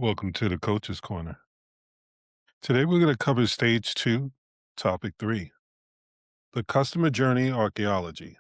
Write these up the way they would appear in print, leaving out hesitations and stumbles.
Welcome to the Coach's Corner. Today we're going to cover stage two, topic three, the customer journey archeology,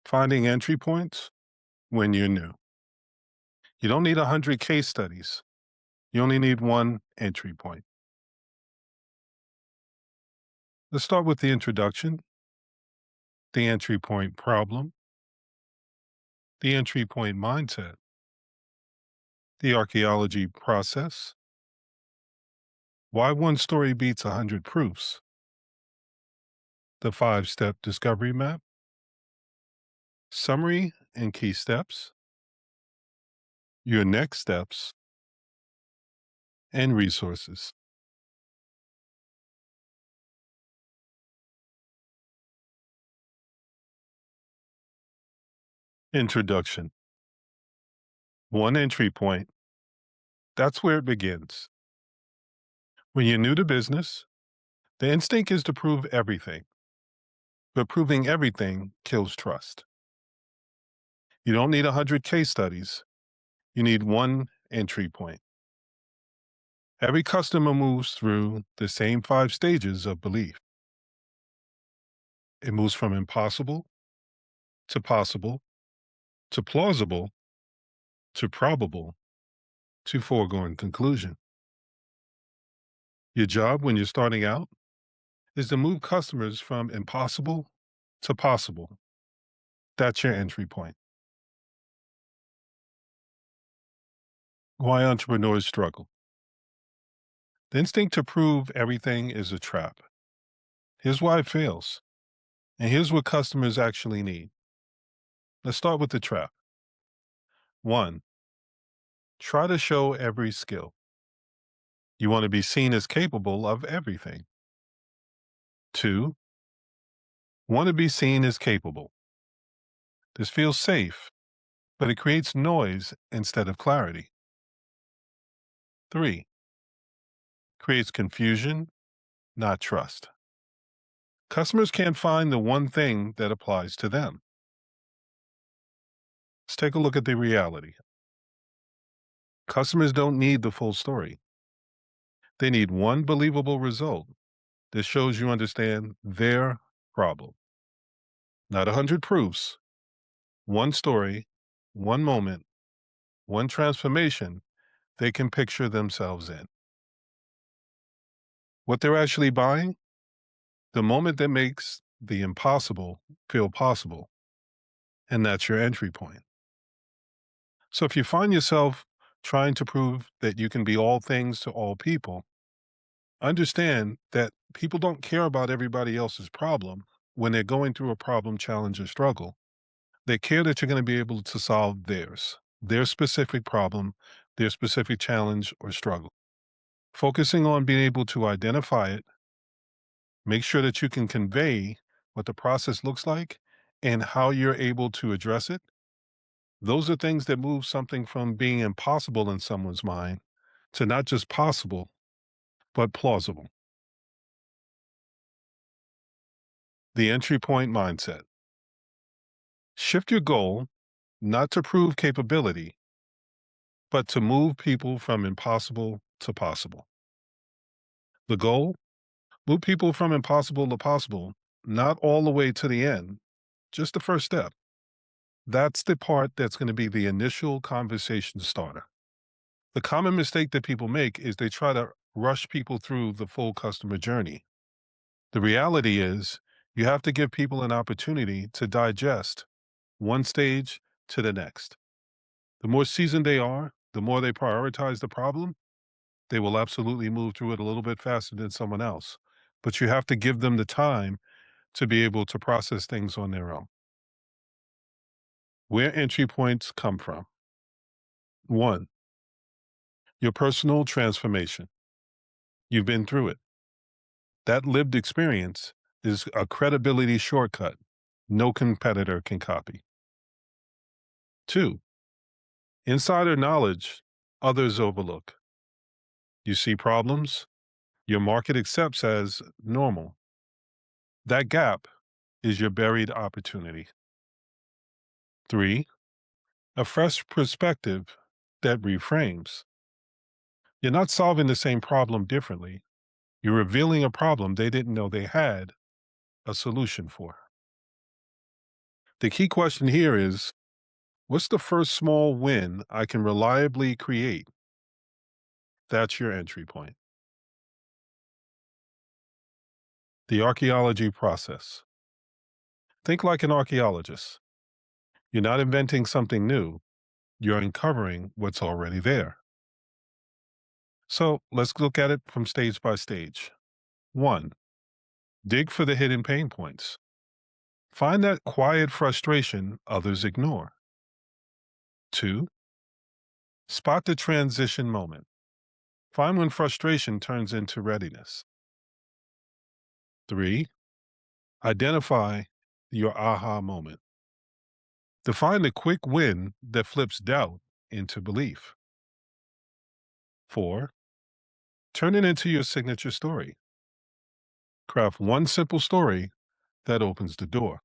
finding entry points when you're new. You don't need 100 case studies. You only need one entry point. Let's start with the introduction, the entry point problem, the entry point mindset, the archaeology process, why one story beats 100 proofs, the 5-step discovery map, summary and key steps, your next steps, and resources. Introduction. One entry point. That's where it begins. When you're new to business, the instinct is to prove everything, but proving everything kills trust. You don't need 100 case studies. You need one entry point. Every customer moves through the same 5 stages of belief. It moves from impossible to possible to plausible to probable to foregone conclusion. Your job when you're starting out is to move customers from impossible to possible. That's your entry point. Why entrepreneurs struggle. The instinct to prove everything is a trap. Here's why it fails. And here's what customers actually need. Let's start with the trap. One, try to show every skill. You want to be seen as capable of everything. Two, want to be seen as capable. This feels safe, but it creates noise instead of clarity. Three, creates confusion, not trust. Customers can't find the one thing that applies to them. Let's take a look at the reality. Customers don't need the full story. They need one believable result that shows you understand their problem. Not 100 proofs, one story, one moment, one transformation they can picture themselves in. What they're actually buying? The moment that makes the impossible feel possible. And that's your entry point. So if you find yourself trying to prove that you can be all things to all people, understand that people don't care about everybody else's problem when they're going through a problem, challenge, or struggle. They care that you're going to be able to solve theirs, their specific problem, their specific challenge or struggle. Focusing on being able to identify it, make sure that you can convey what the process looks like and how you're able to address it. Those are things that move something from being impossible in someone's mind to not just possible, but plausible. The entry point mindset. Shift your goal not to prove capability, but to move people from impossible to possible. The goal? Move people from impossible to possible, not all the way to the end, just the first step. That's the part that's going to be the initial conversation starter. The common mistake that people make is they try to rush people through the full customer journey. The reality is you have to give people an opportunity to digest one stage to the next. The more seasoned they are, the more they prioritize the problem, they will absolutely move through it a little bit faster than someone else. But you have to give them the time to be able to process things on their own. Where entry points come from. One, your personal transformation. You've been through it. That lived experience is a credibility shortcut no competitor can copy. Two, insider knowledge others overlook. You see problems your market accepts as normal. That gap is your buried opportunity. Three, a fresh perspective that reframes. You're not solving the same problem differently. You're revealing a problem they didn't know they had a solution for. The key question here is, what's the first small win I can reliably create? That's your entry point. The archaeology process. Think like an archaeologist. You're not inventing something new, you're uncovering what's already there. So let's look at it from stage by stage. One, dig for the hidden pain points. Find that quiet frustration others ignore. Two, spot the transition moment. Find when frustration turns into readiness. Three, identify your aha moment. Define the quick win that flips doubt into belief. Four, turn it into your signature story. Craft one simple story that opens the door.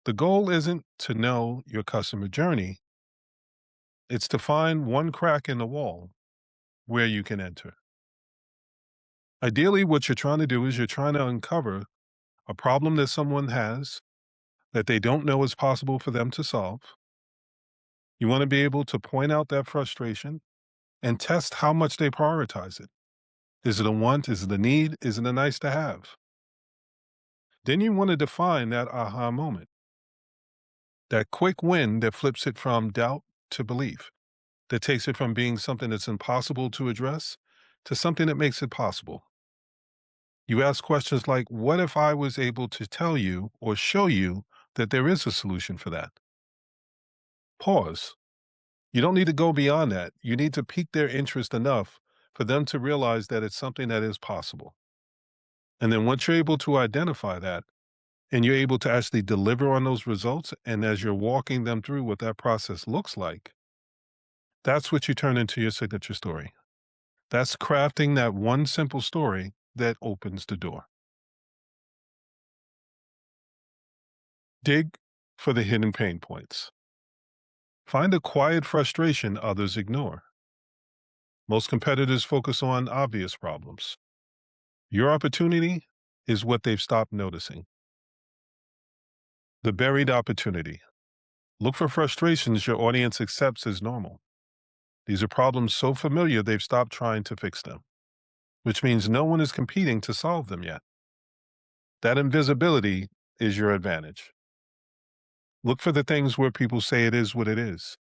The goal isn't to know your customer journey, it's to find one crack in the wall where you can enter. Ideally, what you're trying to do is you're trying to uncover a problem that someone has that they don't know is possible for them to solve. You want to be able to point out that frustration and test how much they prioritize it. Is it a want? Is it a need? Is it a nice to have? Then you want to define that aha moment, that quick win that flips it from doubt to belief, that takes it from being something that's impossible to address to something that makes it possible. You ask questions like, what if I was able to tell you or show you that there is a solution for that? Pause. You don't need to go beyond that. You need to pique their interest enough for them to realize that it's something that is possible. And then once you're able to identify that and you're able to actually deliver on those results, and as you're walking them through what that process looks like, that's what you turn into your signature story. That's crafting that one simple story that opens the door. Dig for the hidden pain points. Find the quiet frustration others ignore. Most competitors focus on obvious problems. Your opportunity is what they've stopped noticing. The buried opportunity. Look for frustrations your audience accepts as normal. These are problems so familiar they've stopped trying to fix them, which means no one is competing to solve them yet. That invisibility is your advantage. Look for the things where people say it is what it is.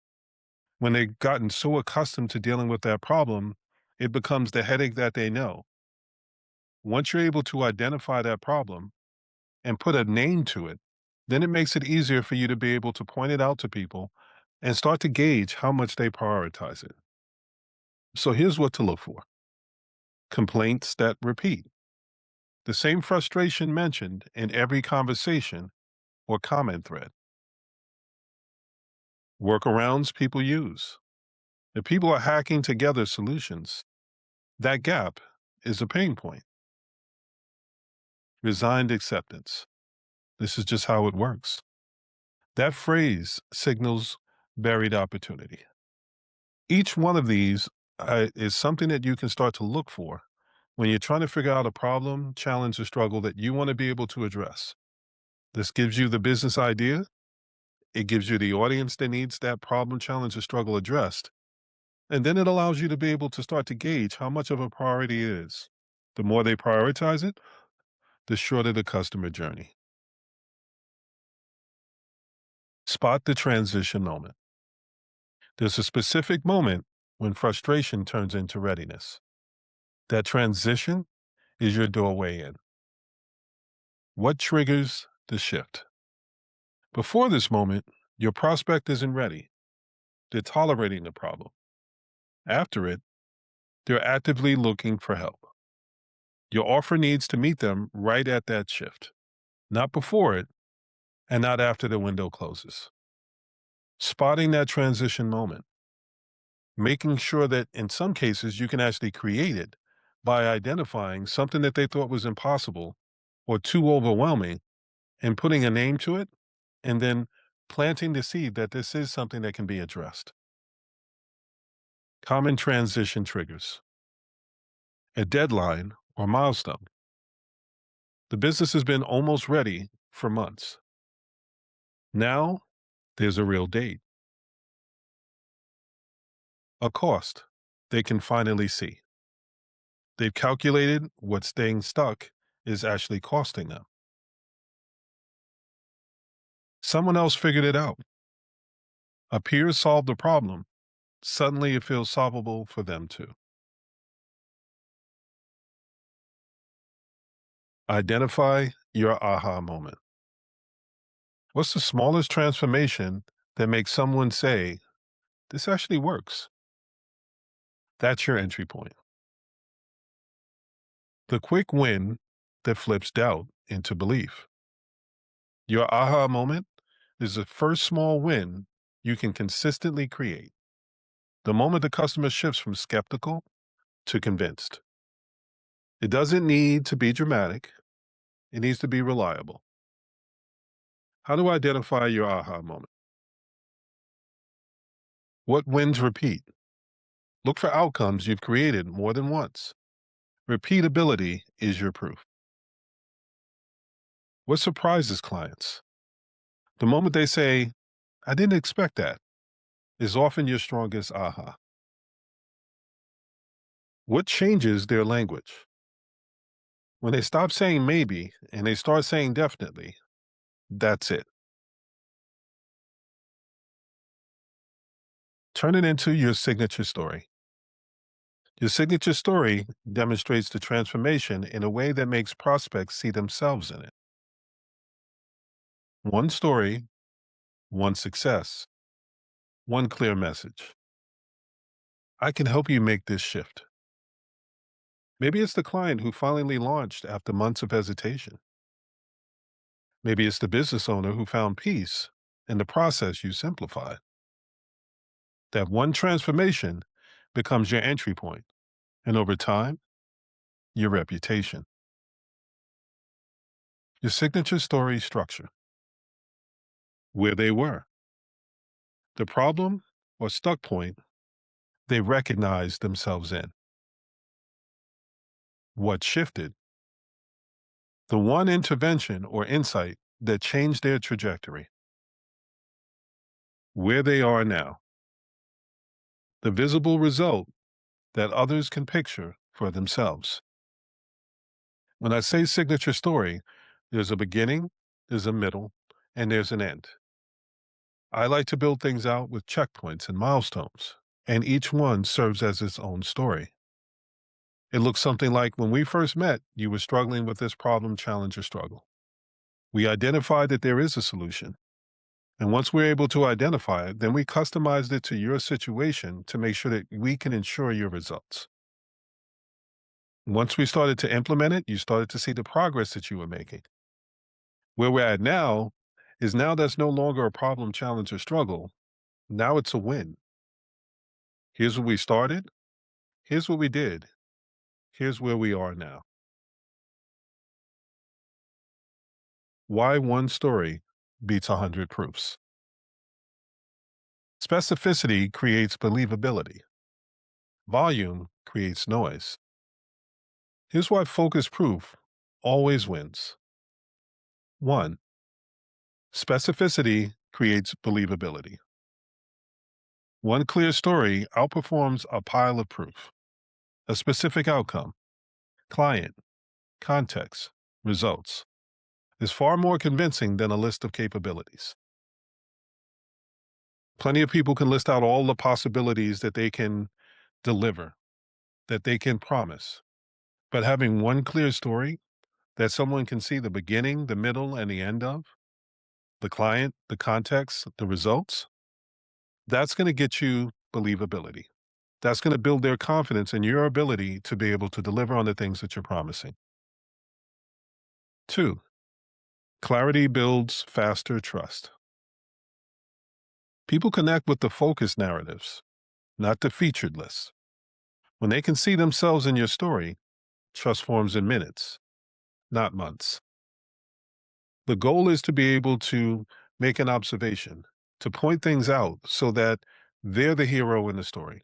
When they've gotten so accustomed to dealing with that problem, it becomes the headache that they know. Once you're able to identify that problem and put a name to it, then it makes it easier for you to be able to point it out to people and start to gauge how much they prioritize it. So here's what to look for: complaints that repeat, the same frustration mentioned in every conversation or comment thread, workarounds people use. If people are hacking together solutions, that gap is a pain point. Resigned acceptance. This is just how it works. That phrase signals buried opportunity. Each one of these is something that you can start to look for when you're trying to figure out a problem, challenge, or struggle that you want to be able to address. This gives you the business idea. It gives you the audience that needs that problem, challenge, or struggle addressed. And then it allows you to be able to start to gauge how much of a priority it is. The more they prioritize it, the shorter the customer journey. Spot the transition moment. There's a specific moment when frustration turns into readiness. That transition is your doorway in. What triggers the shift? Before this moment, your prospect isn't ready. They're tolerating the problem. After it, they're actively looking for help. Your offer needs to meet them right at that shift, not before it, and not after the window closes. Spotting that transition moment, making sure that in some cases you can actually create it by identifying something that they thought was impossible or too overwhelming and putting a name to it, and then planting the seed that this is something that can be addressed. Common transition triggers: a deadline or milestone. The business has been almost ready for months. Now there's a real date, a cost they can finally see. They've calculated what staying stuck is actually costing them. Someone else figured it out. A peer solved the problem. Suddenly it feels solvable for them too. Identify your aha moment. What's the smallest transformation that makes someone say, this actually works? That's your entry point. The quick win that flips doubt into belief. Your aha moment is the first small win you can consistently create. The moment the customer shifts from skeptical to convinced. It doesn't need to be dramatic, it needs to be reliable. How to identify your aha moment? What wins repeat? Look for outcomes you've created more than once. Repeatability is your proof. What surprises clients? The moment they say, I didn't expect that, is often your strongest aha. What changes their language? When they stop saying maybe and they start saying definitely, that's it. Turn it into your signature story. Your signature story demonstrates the transformation in a way that makes prospects see themselves in it. One story, one success, one clear message. I can help you make this shift. Maybe it's the client who finally launched after months of hesitation. Maybe it's the business owner who found peace in the process you simplified. That one transformation becomes your entry point, and over time, your reputation. Your signature story structure: where they were, the problem or stuck point they recognized themselves in, what shifted, the one intervention or insight that changed their trajectory, where they are now, the visible result that others can picture for themselves. When I say signature story, there's a beginning, there's a middle, and there's an end. I like to build things out with checkpoints and milestones, and each one serves as its own story. It looks something like: when we first met, you were struggling with this problem, challenge, or struggle. We identified that there is a solution. And once we're able to identify it, then we customized it to your situation to make sure that we can ensure your results. Once we started to implement it, you started to see the progress that you were making. Where we're at now is now that's no longer a problem, challenge, or struggle. Now it's a win. Here's where we started. Here's what we did. Here's where we are now. Why one story beats 100 proofs. Specificity creates believability. Volume creates noise. Here's why focused proof always wins. 1. Specificity creates believability. One clear story outperforms a pile of proof. A specific outcome, client, context, results, is far more convincing than a list of capabilities. Plenty of people can list out all the possibilities that they can deliver, that they can promise. But having one clear story that someone can see the beginning, the middle, and the end of, the client, the context, the results, that's going to get you believability. That's going to build their confidence in your ability to be able to deliver on the things that you're promising. 2, clarity builds faster trust. People connect with the focused narratives, not the featured lists. When they can see themselves in your story, trust forms in minutes, not months. The goal is to be able to make an observation, to point things out so that they're the hero in the story.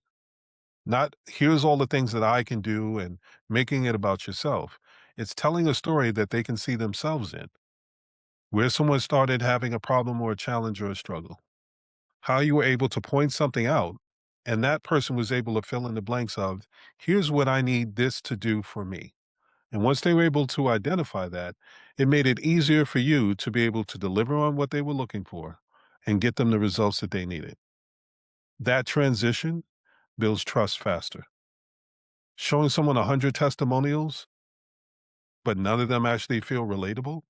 Not here's all the things that I can do and making it about yourself. It's telling a story that they can see themselves in, where someone started having a problem or a challenge or a struggle, how you were able to point something out, and that person was able to fill in the blanks of, here's what I need this to do for me. And once they were able to identify that, it made it easier for you to be able to deliver on what they were looking for and get them the results that they needed. That transition builds trust faster. Showing someone 100 testimonials, but none of them actually feel relatable,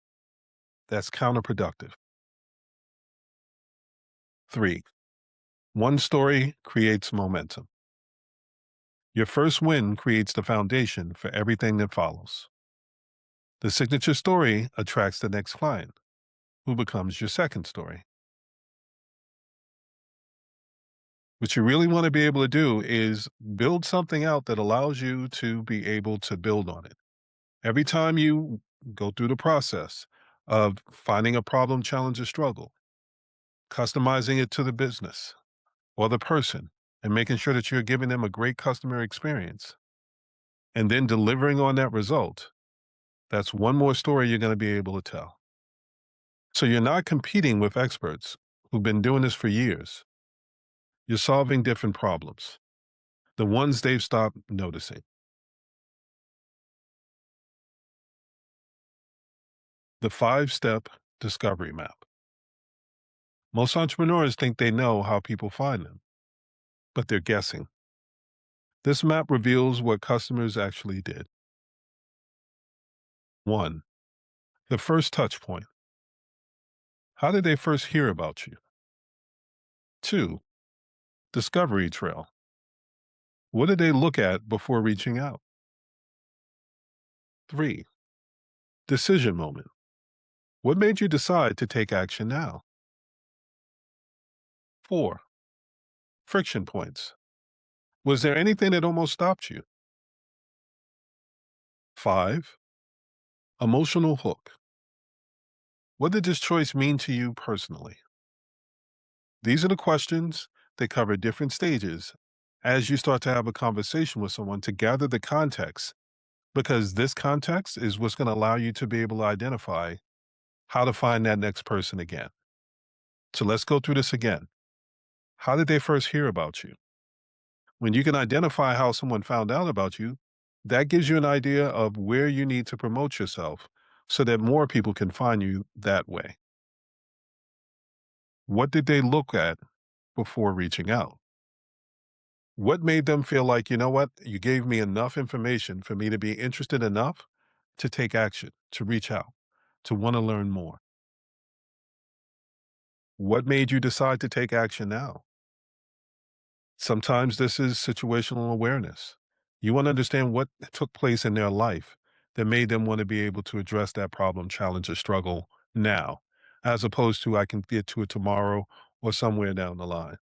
that's counterproductive. Three, one story creates momentum. Your first win creates the foundation for everything that follows. The signature story attracts the next client, who becomes your second story. What you really want to be able to do is build something out that allows you to be able to build on it. Every time you go through the process of finding a problem, challenge, or struggle, customizing it to the business or the person, and making sure that you're giving them a great customer experience, and then delivering on that result, that's one more story you're going to be able to tell. So you're not competing with experts who've been doing this for years. You're solving different problems, the ones they've stopped noticing. The 5-step discovery map. Most entrepreneurs think they know how people find them, but they're guessing. This map reveals what customers actually did. 1. The first touch point. How did they first hear about you? 2. Discovery trail. What did they look at before reaching out? 3. Decision moment. What made you decide to take action now? 4. Friction points. Was there anything that almost stopped you? 5. Emotional hook. What did this choice mean to you personally? These are the questions that cover different stages as you start to have a conversation with someone to gather the context, because this context is what's going to allow you to be able to identify how to find that next person again. So let's go through this again. How did they first hear about you? When you can identify how someone found out about you, that gives you an idea of where you need to promote yourself so that more people can find you that way. What did they look at before reaching out? What made them feel like, you know what, you gave me enough information for me to be interested enough to take action, to reach out, to want to learn more? What made you decide to take action now? Sometimes this is situational awareness. You want to understand what took place in their life that made them want to be able to address that problem, challenge, or struggle now, as opposed to I can get to it tomorrow or somewhere down the line.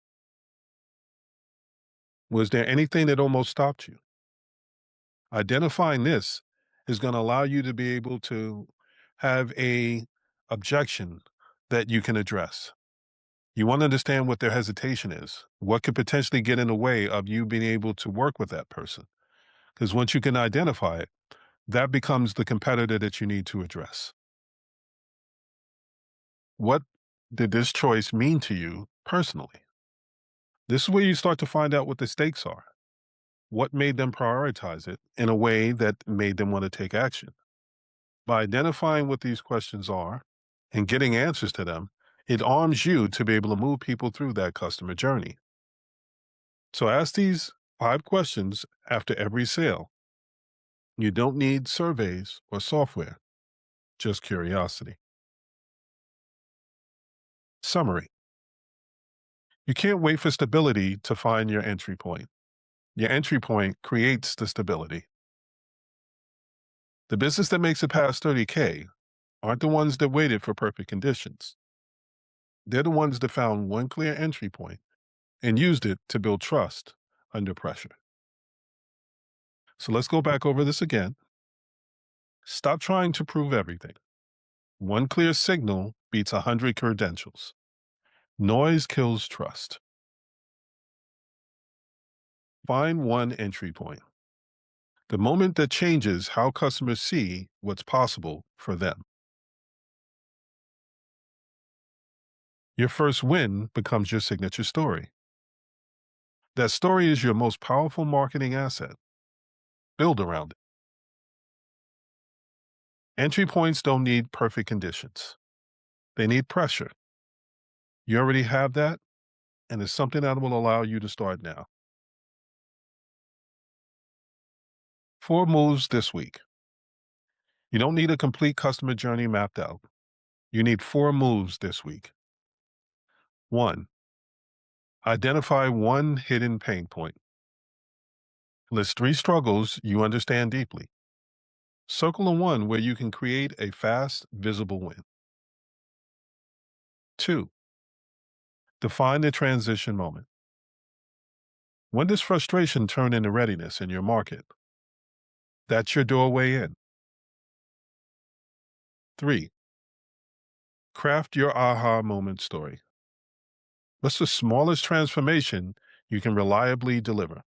Was there anything that almost stopped you? Identifying this is going to allow you to be able to have a objection that you can address. You want to understand what their hesitation is, what could potentially get in the way of you being able to work with that person. Because once you can identify it, that becomes the competitor that you need to address. What did this choice mean to you personally? This is where you start to find out what the stakes are. What made them prioritize it in a way that made them want to take action? By identifying what these questions are and getting answers to them, it arms you to be able to move people through that customer journey. So ask these 5 questions after every sale. You don't need surveys or software, just curiosity. Summary. You can't wait for stability to find your entry point. Your entry point creates the stability. The business that makes it past 30K aren't the ones that waited for perfect conditions. They're the ones that found one clear entry point and used it to build trust under pressure. So let's go back over this again. Stop trying to prove everything. One clear signal beats 100 credentials. Noise kills trust. Find one entry point, the moment that changes how customers see what's possible for them. Your first win becomes your signature story. That story is your most powerful marketing asset. Build around it. Entry points don't need perfect conditions, they need pressure. You already have that, and it's something that will allow you to start now. 4 moves this week. You don't need a complete customer journey mapped out. You need 4 moves this week. 1. Identify one hidden pain point. List 3 struggles you understand deeply. Circle the one where you can create a fast, visible win. 2. Define the transition moment. When does frustration turn into readiness in your market? That's your doorway in. 3. Craft your aha moment story. What's the smallest transformation you can reliably deliver?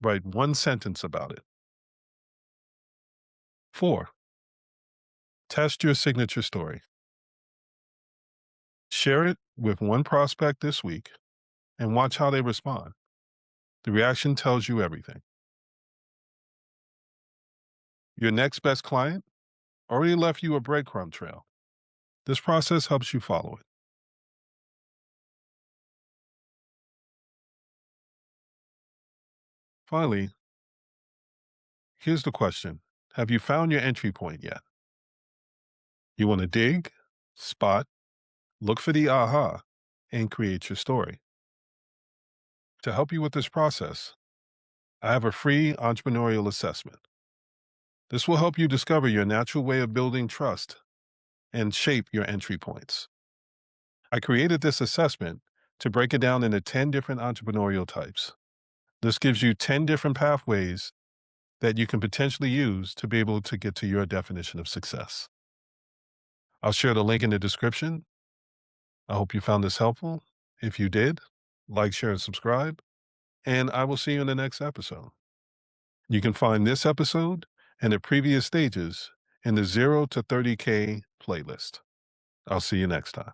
Write one sentence about it. 4. Test your signature story. Share it with one prospect this week and watch how they respond. The reaction tells you everything. Your next best client already left you a breadcrumb trail. This process helps you follow it. Finally, here's the question. Have you found your entry point yet? You want to dig, spot, look for the aha, and create your story. To help you with this process, I have a free entrepreneurial assessment. This will help you discover your natural way of building trust and shape your entry points. I created this assessment to break it down into 10 different entrepreneurial types. This gives you 10 different pathways that you can potentially use to be able to get to your definition of success. I'll share the link in the description. I hope you found this helpful. If you did, like, share, and subscribe, and I will see you in the next episode. You can find this episode and the previous stages in the 0 to 30K playlist. I'll see you next time.